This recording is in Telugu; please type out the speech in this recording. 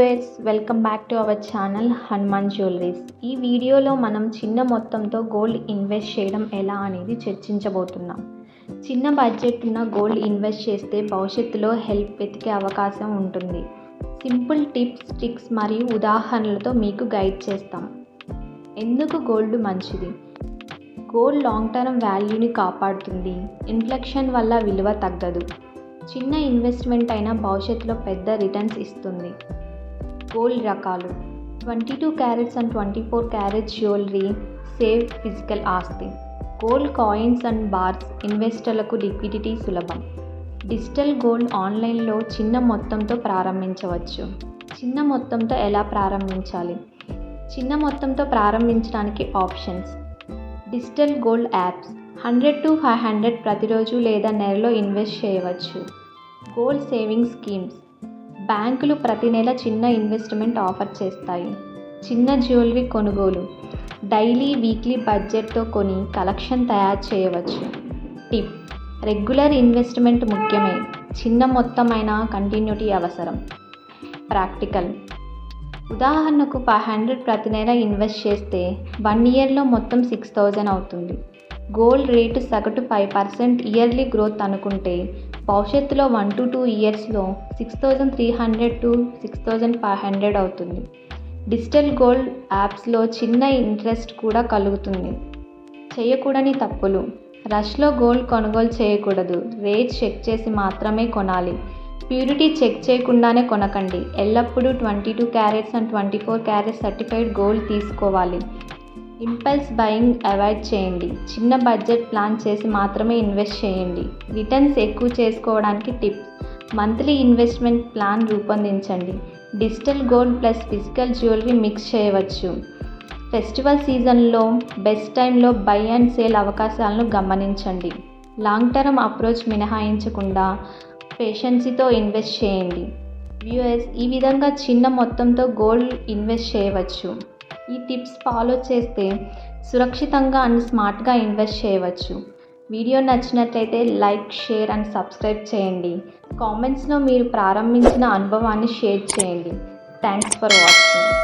Viewers, welcome back to our channel Hanuman jewelleries. ఈ వీడియోలో మనం చిన్న మొత్తంతో గోల్డ్ ఇన్వెస్ట్ చేయడం ఎలా అనేది చర్చించబోతున్నాం. చిన్న బడ్జెట్ ఉన్న గోల్డ్ ఇన్వెస్ట్ చేస్తే భవిష్యత్తులో హెల్ప్ వెతికే అవకాశం ఉంటుంది. సింపుల్ టిప్స్, ట్రిక్స్ మరియు ఉదాహరణలతో మీకు గైడ్ చేస్తాం. ఎందుకు గోల్డ్ మంచిది? గోల్డ్ లాంగ్ టర్మ్ వాల్యూని కాపాడుతుంది. ఇన్ఫ్లేషన్ వల్ల విలువ తగ్గదు. చిన్న ఇన్వెస్ట్మెంట్ అయినా భవిష్యత్తులో పెద్ద రిటర్న్స్ ఇస్తుంది. గోల్డ్ రకాలు: 22 carats and 24 carats jewellery save physical ఆస్తి. గోల్డ్ కాయిన్స్ అండ్ బార్స్ ఇన్వెస్టర్లకు లిక్విడిటీ సులభం. డిజిటల్ గోల్డ్ ఆన్లైన్లో చిన్న మొత్తంతో ప్రారంభించవచ్చు. చిన్న మొత్తంతో ఎలా ప్రారంభించాలి? చిన్న మొత్తంతో ప్రారంభించడానికి options: digital gold apps 100 to 500 ప్రతిరోజు లేదా నెలలో ఇన్వెస్ట్ చేయవచ్చు. గోల్డ్ సేవింగ్ స్కీమ్స్: బ్యాంకులు ప్రతి నెల చిన్న ఇన్వెస్ట్మెంట్ ఆఫర్ చేస్తాయి. చిన్న జ్యువెలరీ కొనుగోలు: డైలీ, వీక్లీ బడ్జెట్తో కొని కలెక్షన్ తయారు చేయవచ్చు. టిప్: రెగ్యులర్ ఇన్వెస్ట్మెంట్ ముఖ్యమే, చిన్న మొత్తమైన కంటిన్యూటీ అవసరం. ప్రాక్టికల్: ఉదాహరణకు 500 ప్రతి నెల ఇన్వెస్ట్ చేస్తే 1 ఇయర్లో మొత్తం 6000 అవుతుంది. గోల్డ్ రేటు సగటు 5% ఇయర్లీ గ్రోత్ అనుకుంటే భవిష్యత్తులో 1 to 2 ఇయర్స్లో 6300 to 6500 అవుతుంది. డిజిటల్ గోల్డ్ యాప్స్లో చిన్న ఇంట్రెస్ట్ కూడా కలుగుతుంది. చేయకూడని తప్పులు: రష్లో గోల్డ్ కొనుగోలు చేయకూడదు. రేట్ చెక్ చేసి మాత్రమే కొనాలి. ప్యూరిటీ చెక్ చేయకుండానే కొనకండి. ఎల్లప్పుడూ 22 carats and 24 carats certified gold తీసుకోవాలి. ఇంపల్స్ బయింగ్ అవాయిడ్ చేయండి. చిన్న బడ్జెట్ ప్లాన్ చేసి మాత్రమే ఇన్వెస్ట్ చేయండి. రిటర్న్స్ ఎక్కువ చేసుకోవడానికి టిప్స్: మంత్లీ ఇన్వెస్ట్మెంట్ ప్లాన్ రూపొందించండి. Digital gold plus physical jewellery mix చేయవచ్చు. ఫెస్టివల్ సీజన్లో బెస్ట్ టైంలో బై అండ్ సేల్ అవకాశాలను గమనించండి. లాంగ్ టర్మ్ అప్రోచ్ మినహాయించకుండా పేషెన్సీతో ఇన్వెస్ట్ చేయండి. వ్యూయర్స్, ఈ విధంగా చిన్న మొత్తంతో గోల్డ్ ఇన్వెస్ట్ చేయవచ్చు. ఈ టిప్స్ ఫాలో చేస్తే సురక్షితంగా అండ్ స్మార్ట్గా ఇన్వెస్ట్ చేయవచ్చు. వీడియో నచ్చినట్లయితే లైక్, షేర్ అండ్ సబ్స్క్రైబ్ చేయండి. కామెంట్స్లో మీరు ప్రారంభించిన అనుభవాన్ని షేర్ చేయండి. Thanks for watching.